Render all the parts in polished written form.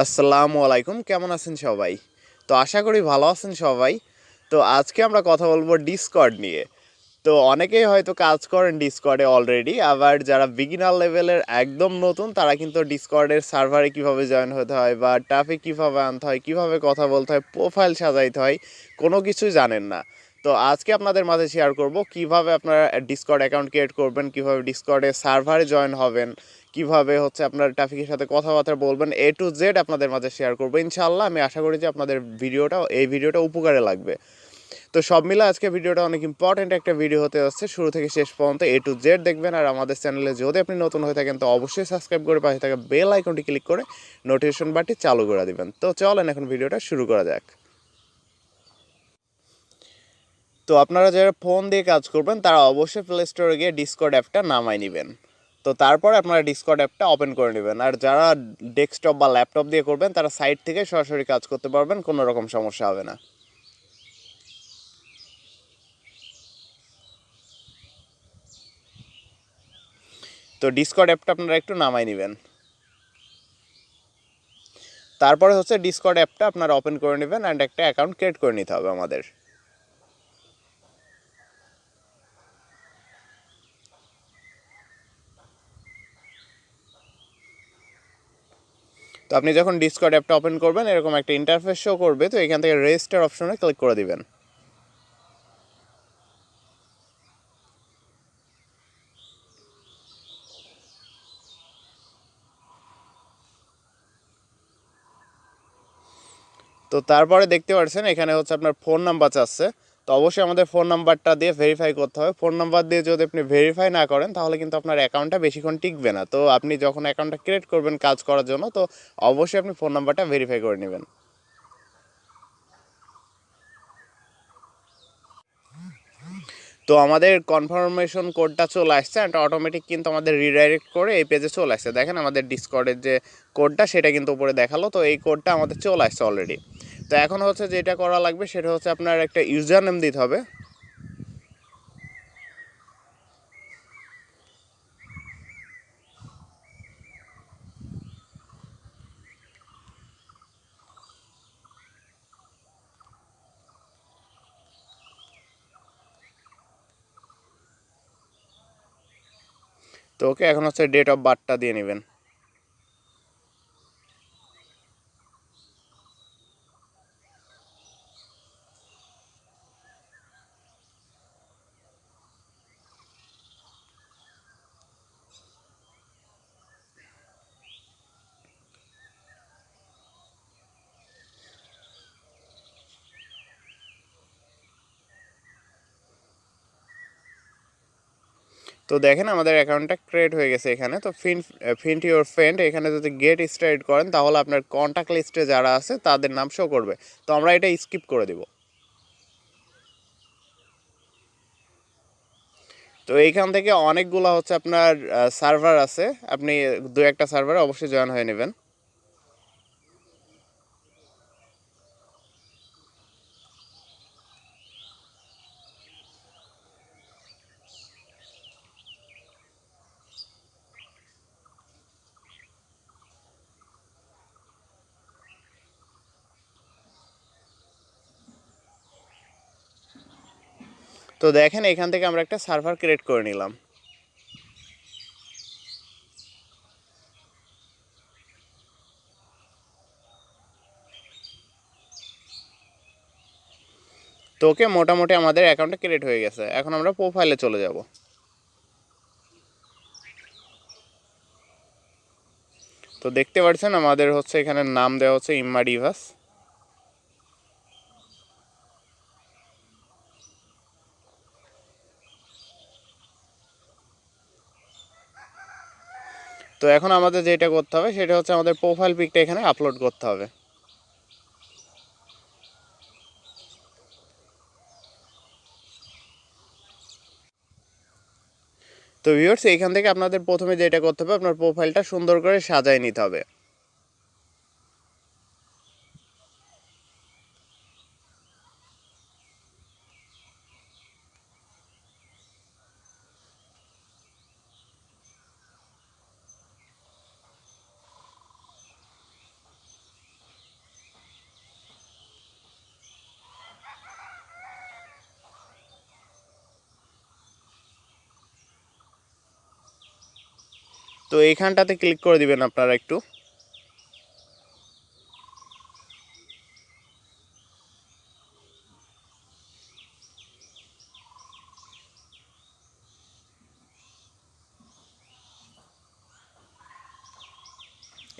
আসসালামু আলাইকুম, কেমন আছেন সবাই? তো আশা করি ভালো আছেন সবাই। তো আজকে আমরা কথা বলবো ডিসকর্ড নিয়ে। তো অনেকেই হয়তো কাজ করেন ডিসকর্ডে অলরেডি, আবার যারা বিগিনার লেভেলের একদম নতুন তারা কিন্তু ডিসকর্ডের সার্ভারে কিভাবে জয়েন হতে হয় বা ট্রাফিক কিভাবে আনতে হয়, কিভাবে কথা বলতে হয়, প্রোফাইল সাজাইতে হয়, কোনো কিছুই জানেন না। তো আজকে আপনাদের মাঝে শেয়ার করব কিভাবে আপনারা ডিসকর্ড অ্যাকাউন্ট ক্রিয়েট করবেন, কিভাবে ডিসকর্ডে সার্ভারে জয়েন হবেন, কিভাবে হচ্ছে আপনার ট্রাফিকের সাথে কথাবার্তা বলবেন, এ টু জেড আপনাদের মাঝে শেয়ার করবো ইনশাআল্লাহ। আমি আশা করি যে আপনাদের এই ভিডিওটা উপকারে লাগবে। তো সব মিলে আজকে ভিডিওটা অনেক ইম্পর্টেন্ট একটা ভিডিও হতে যাচ্ছে, শুরু থেকে শেষ পর্যন্ত এ টু জেড দেখবেন। আর আমাদের চ্যানেলে যদি আপনি নতুন হয়ে থাকেন তো অবশ্যই সাবস্ক্রাইব করে পাশে থাকা বেল আইকনটি ক্লিক করে নোটিফিকেশন বাটনটি চালু করে দিবেন। তো চলেন এখন ভিডিওটা শুরু করা যাক। তো আপনারা যারা ফোন দিয়ে কাজ করবেন তারা অবশ্যই প্লে স্টোরে গিয়ে ডিসকর্ড অ্যাপটা নামাই নেবেন। তো তারপরে আপনারা ডিসকর্ড অ্যাপটা ওপেন করে নেবেন। আর যারা ডেস্কটপ বা ল্যাপটপ দিয়ে করবেন তারা সাইট থেকে সরাসরি কাজ করতে পারবেন, কোনো রকম সমস্যা হবে না। তো ডিসকর্ড অ্যাপটা আপনারা একটু নামাই নেবেন। তারপরে হচ্ছে ডিসকর্ড অ্যাপটা আপনারা ওপেন করে নেবেন অ্যান্ড একটা অ্যাকাউন্ট ক্রিয়েট করে নিতে হবে আমাদের। তো আপনি যখন ডিসকর্ড অ্যাপটা ওপেন করবেন এরকম একটা ইন্টারফেস শো করবে, তো এখান থেকে রেজিস্টার অপশনে ক্লিক করে দিবেন। তো তারপরে দেখতে পাচ্ছেন এখানে হচ্ছে আপনার ফোন নাম্বার চাচ্ছে। তো অবশ্যই আমাদের ফোন নাম্বারটা দিয়ে ভেরিফাই করতে হবে। ফোন নাম্বার দিয়ে যদি আপনি ভেরিফাই না করেন তাহলে কিন্তু আপনার অ্যাকাউন্টটা বেশিক্ষণ টিকবে না। তো আপনি যখন অ্যাকাউন্টটা ক্রিয়েট করবেন কাজ করার জন্য, তো অবশ্যই আপনি ফোন নাম্বারটা ভেরিফাই করে নেবেন। তো আমাদের কনফার্মেশন কোডটা চলে আসছে অ্যান্ড অটোমেটিক কিন্তু আমাদের রিডাইরেক্ট করে এই পেজে চলে আসছে। দেখেন আমাদের ডিসকর্ডের যে কোডটা সেটা কিন্তু উপরে দেখালো। তো এই কোডটা আমাদের চলে আসছে অলরেডি। তো এখন হচ্ছে যেটা করা লাগবে সেটা হচ্ছে আপনার একটা ইউজার নেম দিতে হবে। তো ওকে, এখন হচ্ছে ডেট অফ বার্থটা দিয়ে নেবেন। তো দেখেন আমাদের অ্যাকাউন্টটা ক্রিয়েট হয়ে গেছে এখানে। তো ফিন্ট ইউর ফ্রেন্ড এখানে যদি গেট স্টার্ট করেন তাহলে আপনার কন্ট্যাক্ট লিস্টে যারা আছে তাদের নাম শো করবে। তো আমরা এটা স্কিপ করে দেব। তো এইখান থেকে অনেকগুলো হচ্ছে আপনার সার্ভার আছে, আপনি দু একটা সার্ভারে অবশ্যই জয়েন হয়ে নেবেন। তো দেখেন এখান থেকে আমরা একটা সার্ভার ক্রিয়েট করে নিলাম। তো ওকে, মোটামুটি আমাদের অ্যাকাউন্টটা ক্রিয়েট হয়ে গেছে। এখন আমরা প্রোফাইলে চলে যাব। তো দেখতে পাচ্ছেন আমাদের হচ্ছে এখানে নাম দেওয়া হচ্ছে ইম্মাডিভাস। তো এখন আমাদের যেটা করতে হবে সেটা হচ্ছে আমাদের প্রোফাইল পিকটা এখানে আপলোড করতে হবে। তো ভিউয়ার্স, এইখান থেকে আপনাদের প্রথমে যেটা করতে হবে আপনার প্রোফাইলটা সুন্দর করে সাজায় নিতে হবে। তো এইখানটাতে ক্লিক করে দিবেন আপনারা একটু।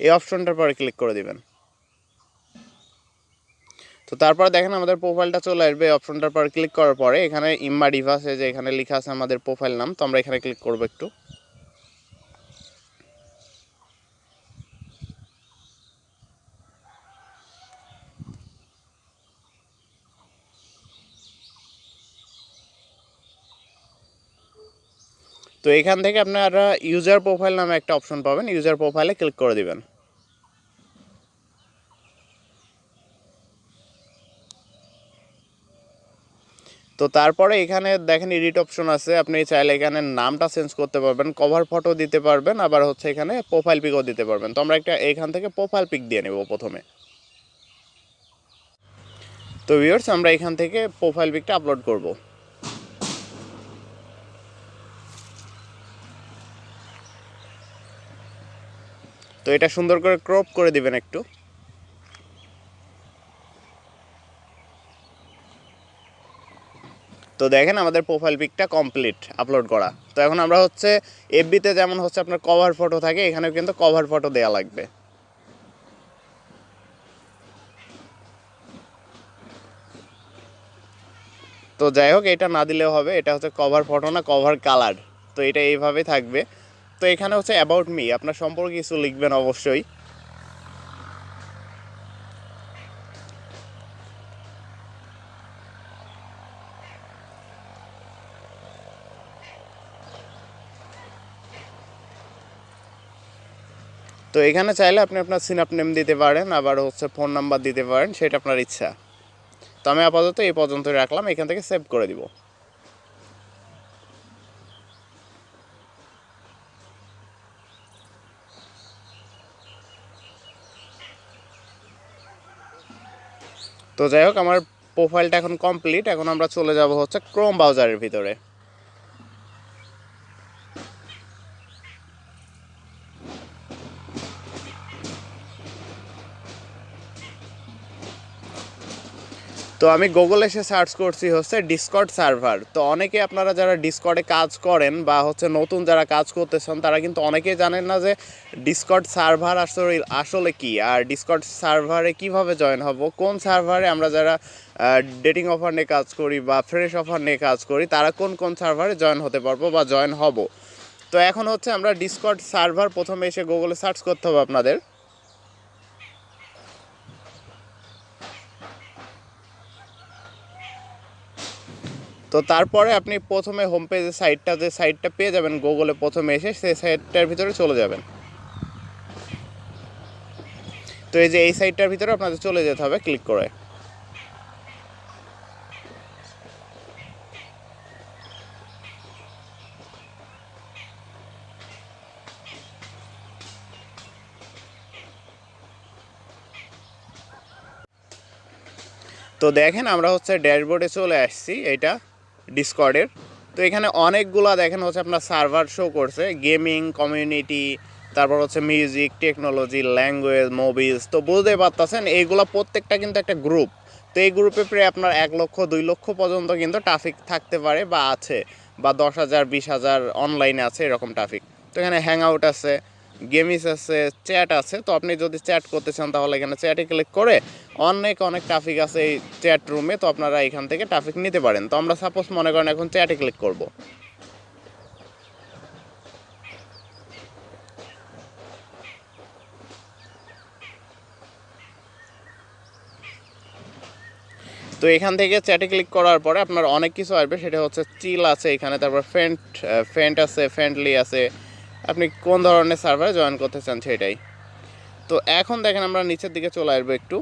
এই অপশনটার পরে ক্লিক করে দিবেন। তো তারপরে দেখেন আমাদের প্রোফাইলটা চলে আসবে। অপশনটার পর ক্লিক করার পরে এখানে ইম্মা ডিভাসে যে এখানে লেখা আছে আমাদের প্রোফাইল নাম, তো আমরা এখানে ক্লিক করব একটু। তো এখান থেকে আপনারা ইউজার প্রোফাইল নামে একটা অপশন পাবেন, ইউজার প্রোফাইলে ক্লিক করে দিবেন। তো তারপরে এখানে দেখেন এডিট অপশন আছে, আপনি চাইলে এখানে নামটা চেঞ্জ করতে পারবেন, কভার ফটো দিতে পারবেন, আবার হচ্ছে এখানে প্রোফাইল পিকও দিতে পারবেন। তো আমরা একটা এখান থেকে প্রোফাইল পিক দিয়ে নেব প্রথমে। তো ভিউয়ার্স আমরা এখান থেকে প্রোফাইল পিকটা আপলোড করব। তো এটা সুন্দর করে ক্রপ করে দিবেন একটু। তো দেখেন আমাদের প্রোফাইল পিকটা কমপ্লিট আপলোড করা। তো এখন আমরা হচ্ছে এফবিতে যেমন হচ্ছে আপনার কভার ফটো থাকে, এখানেও কিন্তু কভার ফটো দেওয়া লাগবে। তো যাই হোক, এটা না দিলেও হবে, এটা হচ্ছে কভার ফটো না, কভার কালার। তো এটা এইভাবে থাকবে। তো এখানে হচ্ছে অ্যাবাউট মি, আপনার সম্পর্কে কিছু লিখবেন অবশ্যই। তো এখানে চাইলে আপনি আপনার সিনাপ নেম দিতে পারেন, আবার হচ্ছে ফোন নাম্বার দিতে পারেন, সেটা আপনার ইচ্ছা। তো আমি আপাতত এই পর্যন্তই রাখলাম, এখান থেকে সেভ করে দিব। তো যাই হোক, আমার প্রোফাইলটা এখন কমপ্লিট। এখন আমরা চলে যাব হচ্ছে ক্রোম ব্রাউজারের ভিতরে। তো আমি গুগলে এসে সার্চ করছি হচ্ছে ডিসকর্ড সার্ভার। তো অনেকে আপনারা যারা ডিসকর্ডে কাজ করেন বা হচ্ছে নতুন যারা কাজ করতেছেন, তারা কিন্তু অনেকেই জানেন না যে ডিসকর্ড সার্ভার আসলে আসলে কি, আর ডিসকর্ড সার্ভারে কিভাবে জয়েন হব, কোন সার্ভারে আমরা যারা ডেটিং অফার নিয়ে কাজ করি বা ফ্রেশ অফার নিয়ে কাজ করি, তারা কোন কোন সার্ভারে জয়েন হতে পারবো বা জয়েন হব। তো এখন হচ্ছে আমরা ডিসকর্ড সার্ভার প্রথমে এসে গুগলে সার্চ করতে হবে আপনাদের। তো তারপরে আপনি প্রথমে হোম পেজের সাইটটা, যে সাইটটা পেয়ে যাবেন গুগলে প্রথমে এসে, সেই সাইটটার ভিতরে চলে যাবেন। তো এই যে এই সাইটটার ভিতরে আপনাদের চলে যেতে হবে ক্লিক করে। তো দেখেন আমরা হচ্ছে ড্যাশবোর্ডে চলে আসছি, এইটা ডিসকর্ডের। তো এখানে অনেকগুলা দেখেন হচ্ছে আপনার সার্ভার শো করছে, গেমিং, কমিউনিটি, তারপর হচ্ছে মিউজিক, টেকনোলজি, ল্যাঙ্গুয়েজ, মুভিজ। তো বুঝতেই পারতেছেন এইগুলো প্রত্যেকটা কিন্তু একটা গ্রুপ। তো এই গ্রুপে প্রায় আপনার 1 লক্ষ 2 লক্ষ পর্যন্ত কিন্তু ট্রাফিক থাকতে পারে বা আছে, বা 10,000 20,000 অনলাইনে আছে এরকম ট্রাফিক। তো এখানে হ্যাং আউট আছে, গেমিস আছে, চ্যাট আছে। তো আপনি যদি চ্যাট করতে চান তাহলে এখানে চ্যাটে ক্লিক করে অনেক অনেক ট্রাফিক আছে এই চ্যাট রুমে, তো আপনারা এখান থেকে ট্রাফিক নিতে পারেন। তো আমরা সাপোজ মনে করেন এখন চ্যাটে ক্লিক করব। তো এখান থেকে চ্যাটে ক্লিক করার পরে আপনার অনেক কিছু আসবে, সেটা হচ্ছে চিল আছে এখানে, তারপর ফ্রেন্ড আছে, ফ্রেন্ডলি আছে, আপনি কোন ধরনের সার্ভারে জয়েন করতে চান সেটাই। তো এখন দেখেন আমরা নিচের দিকে চলে আসবো একটু।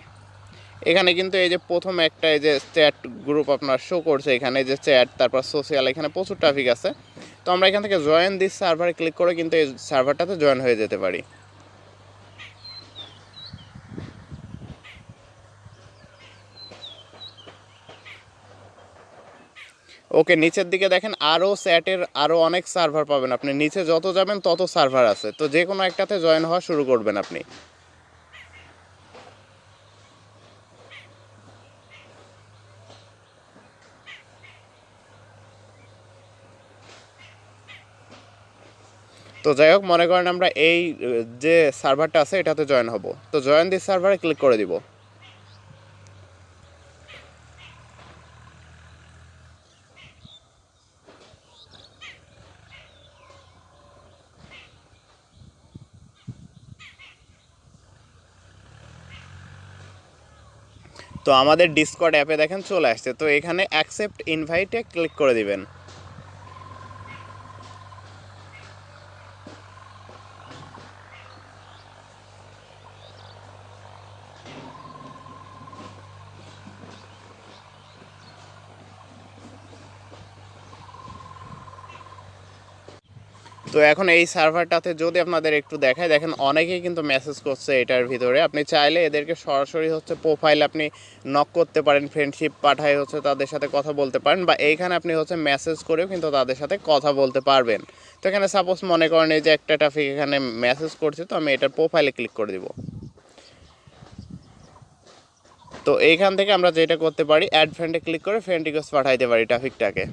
এখানে কিন্তু এই যে প্রথম একটা এই যে চ্যাট গ্রুপ আপনার শো করছে, এখানে যে চ্যাট, তারপর সোশ্যাল, এখানে প্রচুর ট্রাফিক আছে। তো আমরা এখান থেকে জয়েন দিস সার্ভারে ক্লিক করে কিন্তু এই সার্ভারটাতে জয়েন হয়ে যেতে পারি। ওকে, নিচের দিকে দেখেন আরও স্যাটের আরও অনেক সার্ভার পাবেন আপনি, নিচে যত যাবেন তত সার্ভার আছে, তো যে কোনো একটাতে জয়েন হওয়া শুরু করবেন আপনি। তো যাই হোক, মনে করেন আমরা এই যে সার্ভারটা আছে এটাতে জয়েন হব, তো জয়েন দিস সার্ভারে ক্লিক করে দিব। তো আমাদের ডিসকর্ড অ্যাপে দেখেন চলে আসছে, তো এখানে অ্যাকসেপ্ট ইনভাইটে ক্লিক করে দিবেন। তো এখন এই সার্ভারটাতে যদি আপনাদের একটু দেখায়, দেখেন অনেকেই কিন্তু মেসেজ করছে এটার ভিতরে। আপনি চাইলে এদেরকে সরাসরি হচ্ছে প্রোফাইল আপনি নক করতে পারেন, ফ্রেন্ডশিপ পাঠায় হচ্ছে তাদের সাথে কথা বলতে পারেন, বা এইখানে আপনি হচ্ছে মেসেজ করেও কিন্তু তাদের সাথে কথা বলতে পারবেন। তো এখানে সাপোজ মনে করেন এই যে একটা ট্রাফিক এখানে মেসেজ করছে, তো আমি এটার প্রোফাইলে ক্লিক করে দিব। তো এইখান থেকে আমরা যেটা করতে পারি, অ্যাড ফ্রেন্ডে ক্লিক করে ফ্রেন্ড রিকোয়েস্ট পাঠাইতে পারি ট্রাফিকটাকে।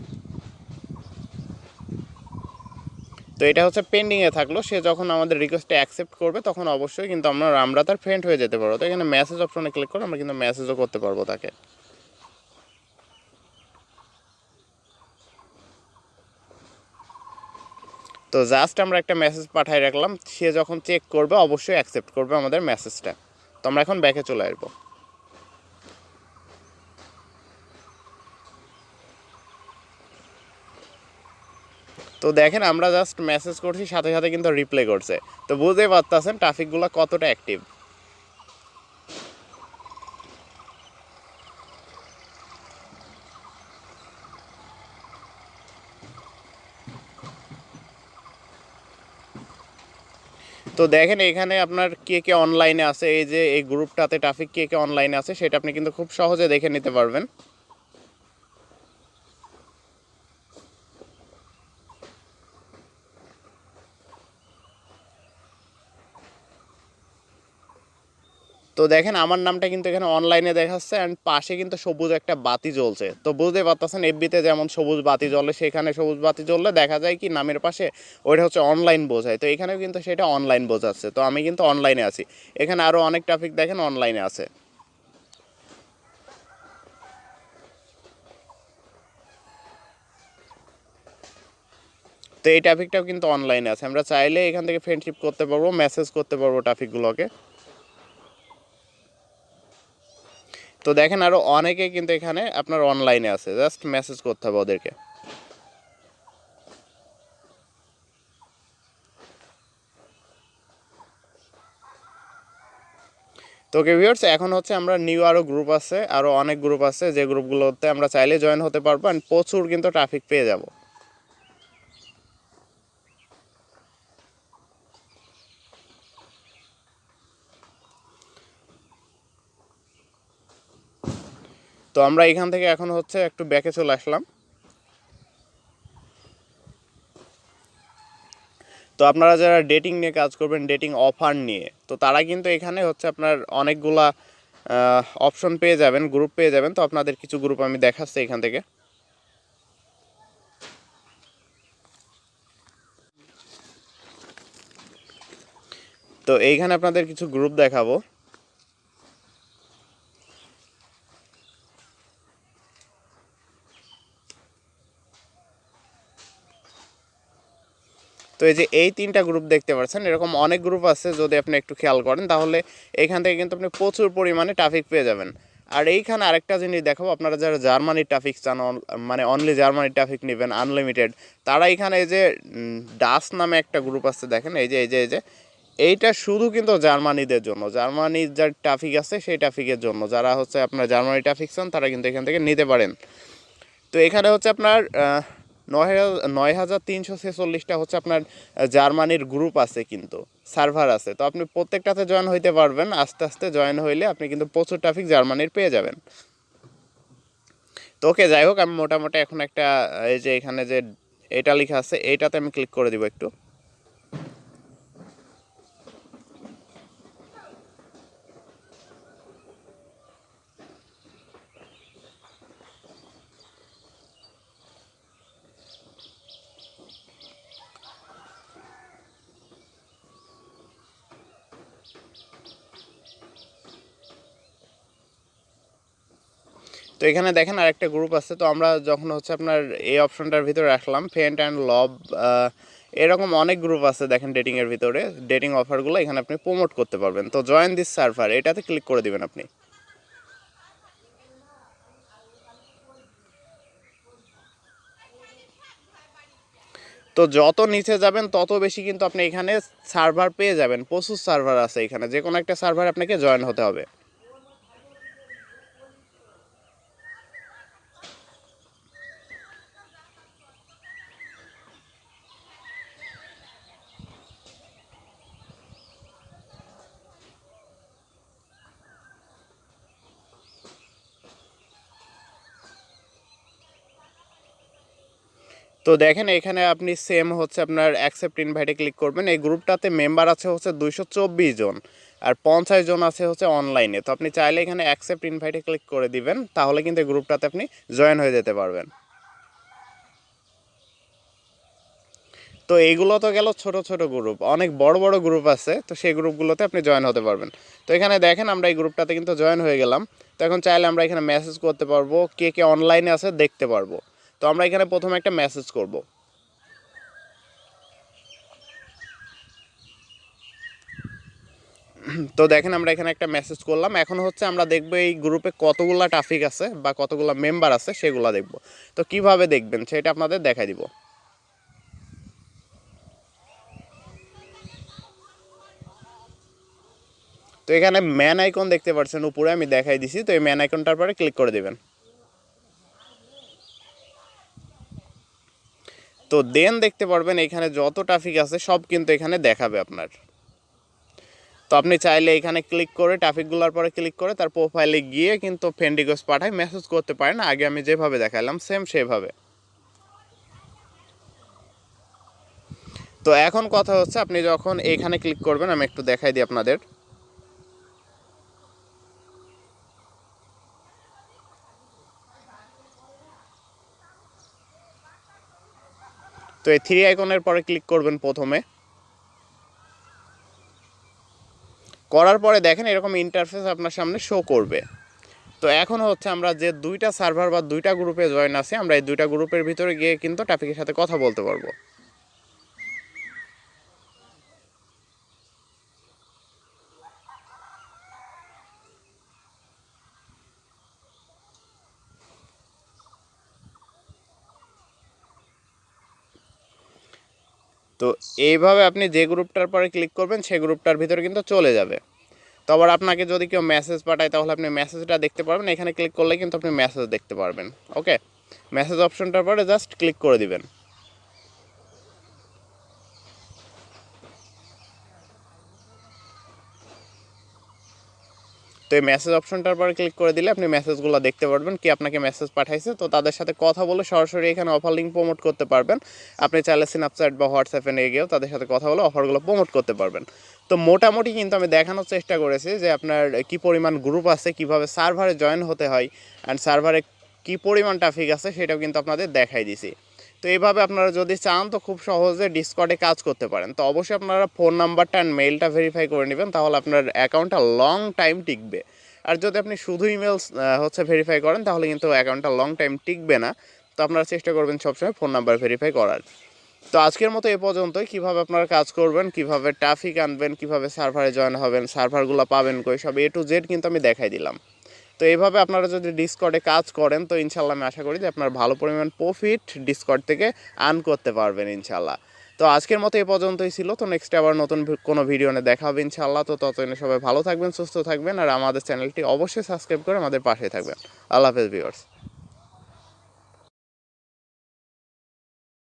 তো এটা হচ্ছে পেন্ডিংয়ে থাকলো, সে যখন আমাদের রিকোয়েস্টটা অ্যাকসেপ্ট করবে তখন অবশ্যই কিন্তু আমরা তার ফ্রেন্ড হয়ে যেতে পারবো। তো এখানে মেসেজ অপশনে ক্লিক করে আমরা কিন্তু মেসেজও করতে পারবো তাকে। তো জাস্ট আমরা একটা মেসেজ পাঠাই রাখলাম, সে যখন চেক করবে অবশ্যই অ্যাকসেপ্ট করবে আমাদের মেসেজটা। তো আমরা এখন ব্যাকে চলে আসবো। তো দেখেন আমরা জাস্ট মেসেজ করছি, সাথে সাথে কিন্তু রিপ্লাই করছে। তো বুঝতেই পারতেছেন ট্রাফিকগুলো কতটা অ্যাক্টিভ। তো দেখেন এখানে আপনার কে কে অনলাইনে আছে, এই যে এই গ্রুপটাতে ট্রাফিক কে কে অনলাইনে আছে সেটা আপনি কিন্তু খুব সহজে দেখে নিতে পারবেন। তো দেখেন আমার নামটা কিন্তু এখানে অনলাইনে দেখাচ্ছে, অ্যান্ড পাশে কিন্তু সবুজ একটা বাতি জ্বলছে। তো বুঝতে পারতেছেন এফবিতে যেমন সবুজ বাতি জ্বলে, সেখানে সবুজ বাতি জ্বললে দেখা যায় কি নামের পাশে ওইটা হচ্ছে অনলাইন বোঝায়। তো এখানেও কিন্তু সেটা অনলাইন বোঝাচ্ছে, তো আমি কিন্তু অনলাইনে আছি। এখানে আরও অনেক ট্রাফিক দেখেন অনলাইনে আছে। তো এই ট্রাফিকটাও কিন্তু অনলাইনে আছে, আমরা চাইলে এখান থেকে ফ্রেন্ডশিপ করতে পারবো, মেসেজ করতে পারবো ট্রাফিকগুলোকে। তো দেখেন আরও অনেকে কিন্তু এখানে আপনার অনলাইনে আছে, জাস্ট মেসেজ করতে হবে ওদেরকে। তো ওকে ভিউয়ার্স, এখন হচ্ছে আমরা নিউ আরও গ্রুপ আছে, আরও অনেক গ্রুপ আছে যে গ্রুপগুলোতে আমরা চাইলে জয়েন হতে পারবো, অ্যান্ড প্রচুর কিন্তু ট্রাফিক পেয়ে যাব। তো আমরা এখান থেকে এখন হচ্ছে একটু ব্যাকে চলে আসলাম। তো আপনারা যারা ডেটিং নিয়ে কাজ করবেন, ডেটিং অফার নিয়ে, তো তারা কিন্তু এখানে হচ্ছে আপনার অনেকগুলা অপশন পেয়ে যাবেন, গ্রুপ পেয়ে যাবেন। তো আপনাদের কিছু গ্রুপ আমি দেখাচ্ছি এখান থেকে। তো এইখানে আপনাদের কিছু গ্রুপ দেখাবো। তো এই যে এই তিনটা গ্রুপ দেখতে পাচ্ছেন, এরকম অনেক গ্রুপ আছে, যদি আপনি একটু খেয়াল করেন তাহলে এইখান থেকে কিন্তু আপনি প্রচুর পরিমাণে ট্রাফিক পেয়ে যাবেন। আর এইখানে আরেকটা জিনিস দেখাবো, আপনারা যারা জার্মানির ট্রাফিক চান, মানে অনলি জার্মানির ট্রাফিক নেবেন আনলিমিটেড, তারা এখানে এই যে ডাস নামে একটা গ্রুপ আছে, দেখেন এই যে এইটা শুধু কিন্তু জার্মানিদের জন্য, জার্মানির যার ট্রাফিক আছে সেই ট্রাফিকের জন্য, যারা হচ্ছে আপনার জার্মানি ট্রাফিক চান তারা কিন্তু এখান থেকে নিতে পারেন। তো এখানে হচ্ছে আপনার 9,346টা হচ্ছে আপনার জার্মানির গ্রুপ আছে, কিন্তু সার্ভার আছে। তো আপনি প্রত্যেকটাতে জয়েন হইতে পারবেন, আস্তে আস্তে জয়েন হইলে আপনি কিন্তু প্রচুর ট্রাফিক জার্মানির পেয়ে যাবেন। তো ওকে, যাই হোক, আমি মোটামুটি এখন একটা এই যে এখানে যে এটা লেখা আছে এইটাতে আমি ক্লিক করে দিব একটু। তো এখানে দেখেন আরেকটা গ্রুপ আছে। তো আমরা যখন হচ্ছে আপনার এই অপশনটার ভিতরে রাখলাম ফ্রেন্ড অ্যান্ড লভ, এরকম অনেক গ্রুপ আছে দেখেন ডেটিংয়ের ভিতরে, ডেটিং অফারগুলো এখানে আপনি প্রমোট করতে পারবেন। তো জয়েন দিস সার্ভার এটাতে ক্লিক করে দিবেন আপনি। তো যত নিচে যাবেন তত বেশি কিন্তু আপনি এখানে সার্ভার পেয়ে যাবেন, প্রচুর সার্ভার আছে এখানে, যে কোনো একটা সার্ভার আপনাকে জয়েন হতে হবে। তো দেখেন এখানে আপনি সেম হচ্ছে আপনার অ্যাকসেপ্ট ইনভাইটে ক্লিক করবেন। এই গ্রুপটাতে মেম্বার আছে হচ্ছে 224 জন, আর 50 জন আছে হচ্ছে অনলাইনে। তো আপনি চাইলে এখানে অ্যাকসেপ্ট ইনভাইটে ক্লিক করে দিবেন, তাহলে কিন্তু এই গ্রুপটাতে আপনি জয়েন হয়ে যেতে পারবেন। তো এইগুলো তো গেল ছোট ছোট গ্রুপ, অনেক বড় বড় গ্রুপ আছে, তো সেই গ্রুপগুলোতে আপনি জয়েন হতে পারবেন। তো এখানে দেখেন আমরা এই গ্রুপটাতে কিন্তু জয়েন হয়ে গেলাম। তো এখন চাইলে আমরা এখানে মেসেজ করতে পারবো, কে কে অনলাইনে আছে দেখতে পারবো। তো আমরা এখানে প্রথমে একটা মেসেজ করব। তো দেখেন আমরা এখানে একটা মেসেজ করলাম। এখন হচ্ছে আমরা দেখবো এই গ্রুপে কতগুলা ট্রাফিক আছে বা কতগুলা মেম্বার আছে সেগুলো দেখব। তো কিভাবে দেখবেন সেটা আপনাদের দেখাই দিব। তো এখানে ম্যান আইকন দেখতে পাচ্ছেন উপরে, আমি দেখাই দিছি। তো এই ম্যান আইকনটার পরে ক্লিক করে দেবেন। তো দেন দেখতে পারবেন এখানে যত ট্রাফিক আছে সব কিন্তু এখানে দেখাবে আপনার। তো আপনি চাইলে এখানে ক্লিক করে ট্রাফিকগুলোর পরে ক্লিক করে তার প্রোফাইলে গিয়ে কিন্তু ফ্রেন্ড রিকোয়েস্ট পাঠায় মেসেজ করতে পারেন, আগে আমি যেভাবে দেখালাম সেম সেভাবে। তো এখন কথা হচ্ছে আপনি যখন এখানে ক্লিক করবেন, আমি একটু দেখাই দিই আপনাদের। তো এই থ্রি আইকনের পরে ক্লিক করবেন প্রথমে। করার পরে দেখেন এরকম ইন্টারফেস আপনার সামনে শো করবে। তো এখন হচ্ছে আমরা যে দুইটা সার্ভার বা দুইটা গ্রুপে জয়েন আছি, আমরা এই দুইটা গ্রুপের ভিতরে গিয়ে কিন্তু ট্রাফিকের সাথে কথা বলতে পারবো। তো এইভাবে আপনি যে গ্রুপটার পরে ক্লিক করবেন সেই গ্রুপটার ভিতরে কিন্তু চলে যাবে। তো আবার আপনাকে যদি কেউ মেসেজ পাঠায় তাহলে আপনি মেসেজটা দেখতে পারবেন, এখানে ক্লিক করলে কিন্তু আপনি মেসেজ দেখতে পারবেন। ওকে, মেসেজ অপশনটার পরে জাস্ট ক্লিক করে দিবেন। তো এই মেসেজ অপশনটার পরে ক্লিক করে দিলে আপনি মেসেজগুলো দেখতে পারবেন, কি আপনাকে মেসেজ পাঠাইছে। তো তাদের সাথে কথা বলে সরাসরি এখানে অফার লিঙ্ক প্রমোট করতে পারবেন। আপনি চাইলে স্ন্যাপচ্যাট বা হোয়াটসঅ্যাপে নিয়ে গিয়েও তাদের সাথে কথা বলে অফারগুলো প্রমোট করতে পারবেন। তো মোটামুটি কিন্তু আমি দেখানোর চেষ্টা করেছি যে আপনার কি পরিমাণ গ্রুপ আছে, কিভাবে সার্ভারে জয়েন হতে হয়, অ্যান্ড সার্ভারে কি পরিমাণ ট্রাফিক আছে সেটাও কিন্তু আপনাদের দেখাই দিছি। তো এইভাবে আপনারা যদি চান তো খুব সহজে ডিসকর্ডে কাজ করতে পারেন। তো অবশ্যই আপনারা ফোন নাম্বারটা অ্যান্ড মেইলটা ভেরিফাই করে নেবেন, তাহলে আপনার অ্যাকাউন্টটা লং টাইম টিকবে। আর যদি আপনি শুধু ইমেল হচ্ছে ভেরিফাই করেন তাহলে কিন্তু অ্যাকাউন্টটা লং টাইম টিকবে না। তো আপনারা চেষ্টা করবেন সবসময় ফোন নাম্বার ভেরিফাই করার। তো আজকের মতো এ পর্যন্তই। কীভাবে আপনারা কাজ করবেন, কীভাবে ট্রাফিক আনবেন, কীভাবে সার্ভারে জয়েন হবেন, সার্ভারগুলো পাবেন কই, সব A to Z কিন্তু আমি দেখাই দিলাম। তো এইভাবে আপনারা যদি ডিসকর্ডে কাজ করেন তো ইনশাল্লাহ আমি আশা করি যে আপনার ভালো পরিমাণ প্রফিট ডিসকর্ড থেকে আর্ন করতে পারবেন ইনশাল্লাহ। তো আজকের মতো এই পর্যন্তই ছিল। তো নেক্সট আবার নতুন কোনো ভিডিও নিয়ে দেখা হবে ইনশাল্লাহ। তো ততদিনে সবাই ভালো থাকবেন, সুস্থ থাকবেন, আর আমাদের চ্যানেলটি অবশ্যই সাবস্ক্রাইব করে আমাদের পাশে থাকবেন। আল্লাহ হাফেজ ভিউয়ার্স।